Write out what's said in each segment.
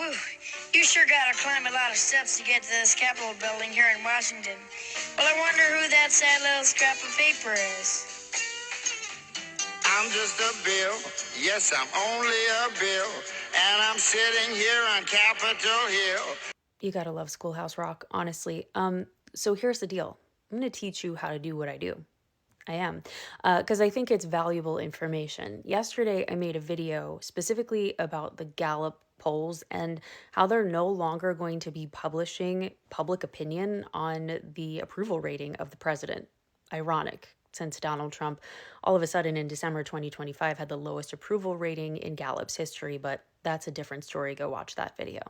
Whew, you sure gotta climb a lot of steps to get to this Capitol building here in Washington. Well, I wonder who that sad little scrap of paper is. I'm just a bill. Yes, I'm only a bill. And I'm sitting here on Capitol Hill. You gotta love Schoolhouse Rock, honestly. So here's the deal. I'm gonna teach you how to do what I do. I am, because I think it's valuable information. Yesterday, I made a video specifically about the Gallup polls and how they're no longer going to be publishing public opinion on the approval rating of the president. Ironic, since Donald Trump all of a sudden in December 2025 had the lowest approval rating in Gallup's history, but that's a different story. Go watch that video.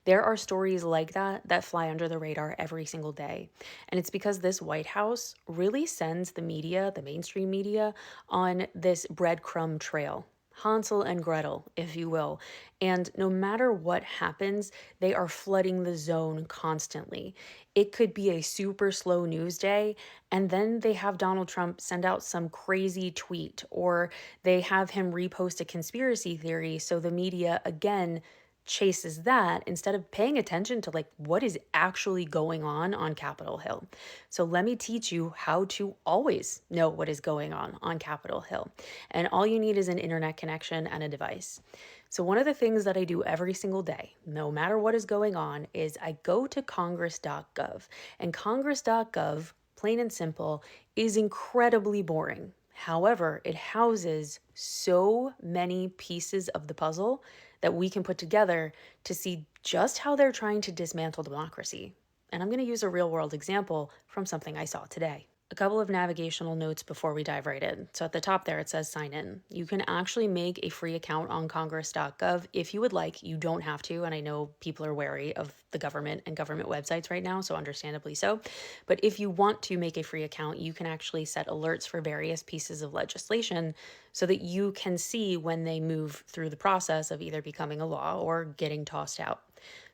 There are stories like that fly under the radar every single day. And it's because this White House really sends the media, the mainstream media, on this breadcrumb trail. Hansel and Gretel, if you will. And no matter what happens, they are flooding the zone constantly. It could be a super slow news day, and then they have Donald Trump send out some crazy tweet, or they have him repost a conspiracy theory, so the media, again, chases that instead of paying attention to like what is actually going on Capitol Hill. So let me teach you how to always know what is going on Capitol Hill. And all you need is an internet connection and a device. So one of the things that I do every single day, no matter what is going on, is I go to congress.gov. And congress.gov, plain and simple, is incredibly boring. However, it houses so many pieces of the puzzle that we can put together to see just how they're trying to dismantle democracy. And I'm going to use a real world example from something I saw today. A couple of navigational notes before we dive right in. So at the top there, it says sign in. You can actually make a free account on congress.gov if you would like. You don't have to. And I know people are wary of the government and government websites right now, so understandably so. But if you want to make a free account, you can actually set alerts for various pieces of legislation so that you can see when they move through the process of either becoming a law or getting tossed out.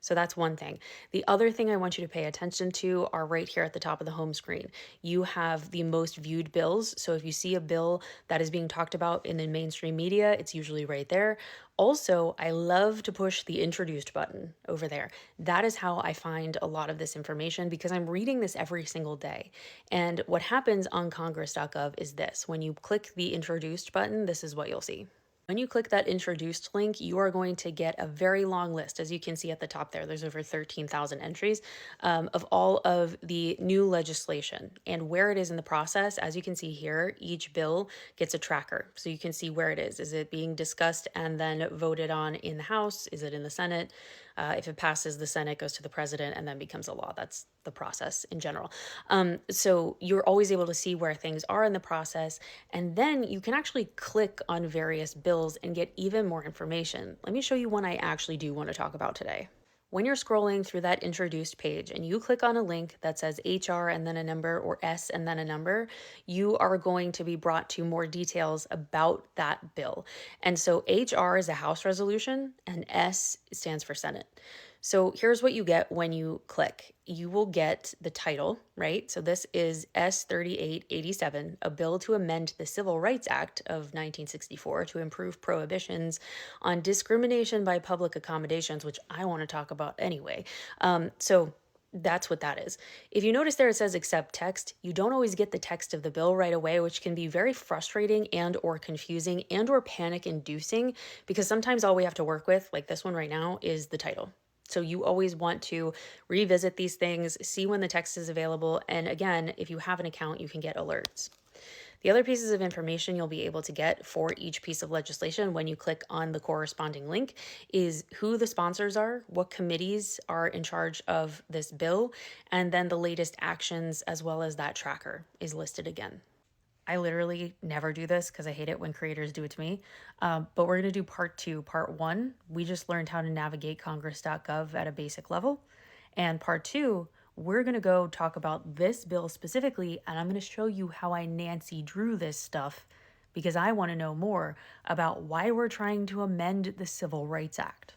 So that's one thing. The other thing I want you to pay attention to are right here at the top of the home screen. You have the most viewed bills. So if you see a bill that is being talked about in the mainstream media, it's usually right there. Also, I love to push the introduced button over there. That is how I find a lot of this information because I'm reading this every single day. And what happens on congress.gov is this. When you click the introduced button, this is what you'll see. When you click that introduced link, you are going to get a very long list. As you can see at the top there, there's over 13,000 entries of all of the new legislation and where it is in the process. As you can see here, each bill gets a tracker. So you can see where it is. Is it being discussed and then voted on in the House? Is it in the Senate? If it passes the Senate, goes to the president and then becomes a law. That's the process in general. So you're always able to see where things are in the process. And then you can actually click on various bills and get even more information. Let me show you one I actually do want to talk about today. When you're scrolling through that introduced page and you click on a link that says HR and then a number or S and then a number, you are going to be brought to more details about that bill. And so HR is a House resolution and S stands for Senate. So here's what you get when you click. You will get the title, right? So this is S3887, a bill to amend the Civil Rights Act of 1964 to improve prohibitions on discrimination by public accommodations, which I want to talk about anyway. So that's what that is. If you notice there it says accept text, you don't always get the text of the bill right away, which can be very frustrating and or confusing and or panic inducing because sometimes all we have to work with, like this one right now, is the title. So you always want to revisit these things, see when the text is available. And again, if you have an account, you can get alerts. The other pieces of information you'll be able to get for each piece of legislation when you click on the corresponding link is who the sponsors are, what committees are in charge of this bill, and then the latest actions as well as that tracker is listed again. I literally never do this because I hate it when creators do it to me. But we're going to do part 2. Part 1, we just learned how to navigate congress.gov at a basic level. And part 2, we're going to go talk about this bill specifically, and I'm going to show you how I Nancy Drew this stuff because I want to know more about why we're trying to amend the Civil Rights Act.